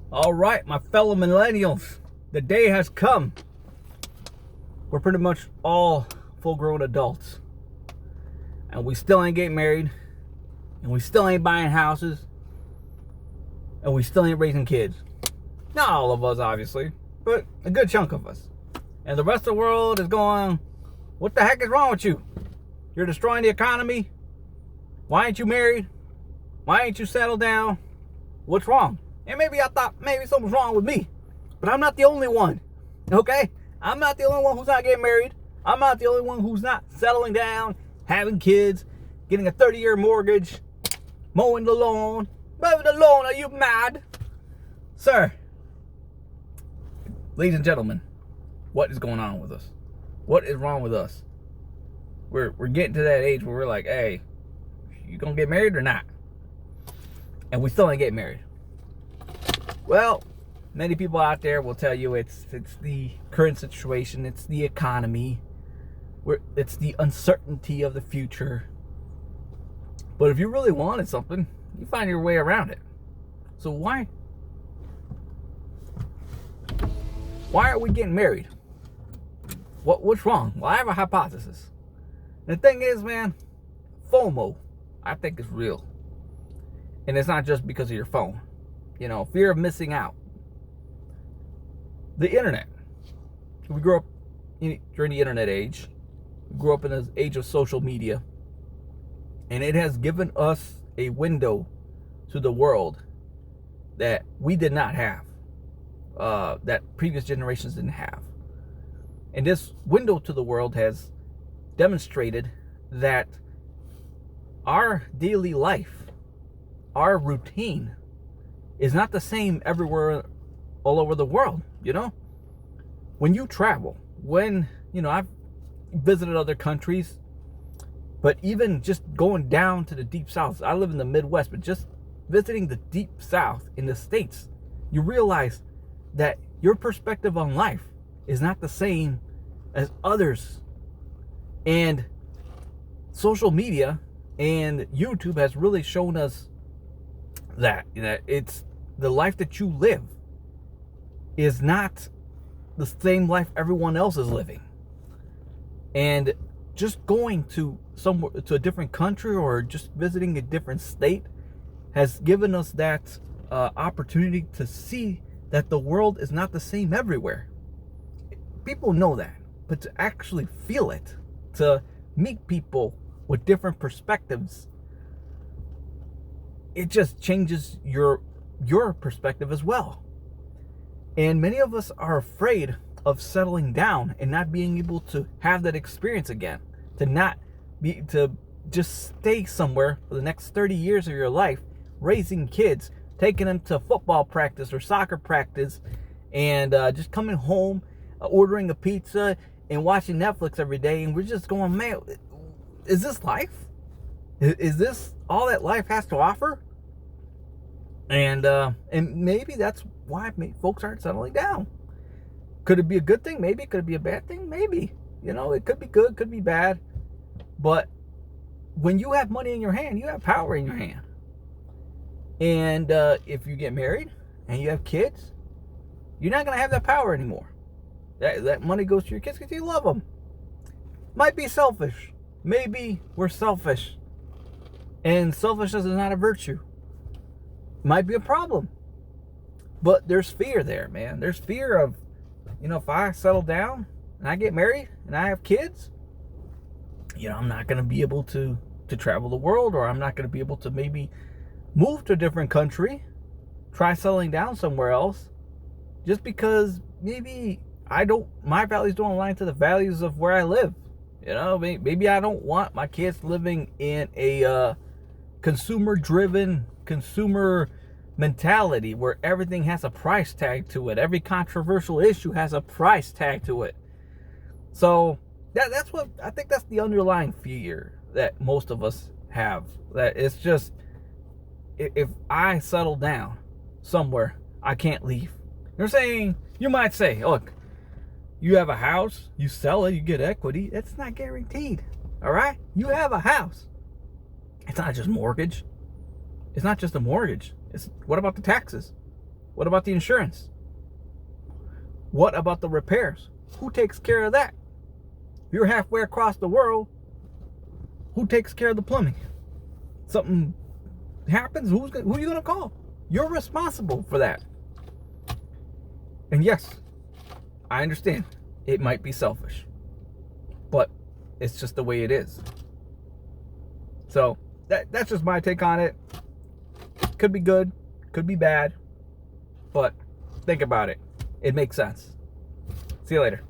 All right, my fellow millennials, the day has come. We're pretty much all full-grown adults, and we still ain't getting married, and we still ain't buying houses, and we still ain't raising kids. Not all of us, obviously, but a good chunk of us. And the rest of the world is going, what the heck is wrong with you? You're destroying the economy. Why ain't you married? Why ain't you settled down? What's wrong? And maybe I thought maybe something's wrong with me. But I'm not the only one. Okay? I'm not the only one who's not getting married. I'm not the only one who's not settling down, having kids, getting a 30-year mortgage, mowing the lawn. Mowing the lawn, are you mad? Sir, ladies and gentlemen, what is going on with us? What is wrong with us? We're getting to that age where we're like, hey, you gonna get married or not? And we still ain't getting married. Well, many people out there will tell you it's the current situation, it's the economy, it's the uncertainty of the future. But if you really wanted something, you find your way around it. So why are we getting married? What's wrong? Well, I have a hypothesis. And the thing is, man, FOMO, I think, is real. And it's not just because of your phone. You know, fear of missing out. The internet. We grew up during the internet age. We grew up in the age of social media. And it has given us a window to the world that we did not have. That previous generations didn't have. And this window to the world has demonstrated that our daily life, our routine, is not the same everywhere all over the world, you know? When you travel, I've visited other countries, but even just going down to the deep south, I live in the Midwest, but just visiting the deep south in the States, you realize that your perspective on life is not the same as others. And social media and YouTube has really shown us that it's the life that you live is not the same life everyone else is living. And just going to a different country or just visiting a different state has given us that opportunity to see that the world is not the same everywhere. People know that, but to actually feel it, to meet people with different perspectives, it just changes your perspective as well. And many of us are afraid of settling down and not being able to have that experience again, to just stay somewhere for the next 30 years of your life, raising kids, taking them to football practice or soccer practice, and just coming home, ordering a pizza and watching Netflix every day. And we're just going, man, is this life? Is this all that life has to offer? And maybe that's why folks aren't settling down. Could it be a good thing? Maybe. Could it be a bad thing? Maybe. It could be good, could be bad. But when you have money in your hand, you have power in your hand. And if you get married and you have kids, you're not going to have that power anymore. That money goes to your kids because you love them. Might be selfish. Maybe we're selfish. And selfishness is not a virtue. Might be a problem. But there's fear there, man. There's fear of, if I settle down and I get married and I have kids, I'm not going to be able to travel the world, or I'm not going to be able to maybe move to a different country, try settling down somewhere else, just because maybe my values don't align to the values of where I live. Maybe I don't want my kids living in a consumer mentality where everything has a price tag to it. Every controversial issue has a price tag to it. So that's what I think, that's the underlying fear that most of us have. That it's just, if I settle down somewhere, I can't leave. You might say, look, you have a house, you sell it, you get equity. It's not guaranteed. All right? You have a house. It's not just mortgage. It's not just a mortgage. What about the taxes? What about the insurance? What about the repairs? Who takes care of that? If you're halfway across the world, who takes care of the plumbing? Something happens, who are you going to call? You're responsible for that. And yes, I understand it might be selfish, but it's just the way it is. So that's just my take on it. Could be good, could be bad, but think about it. It makes sense. See you later.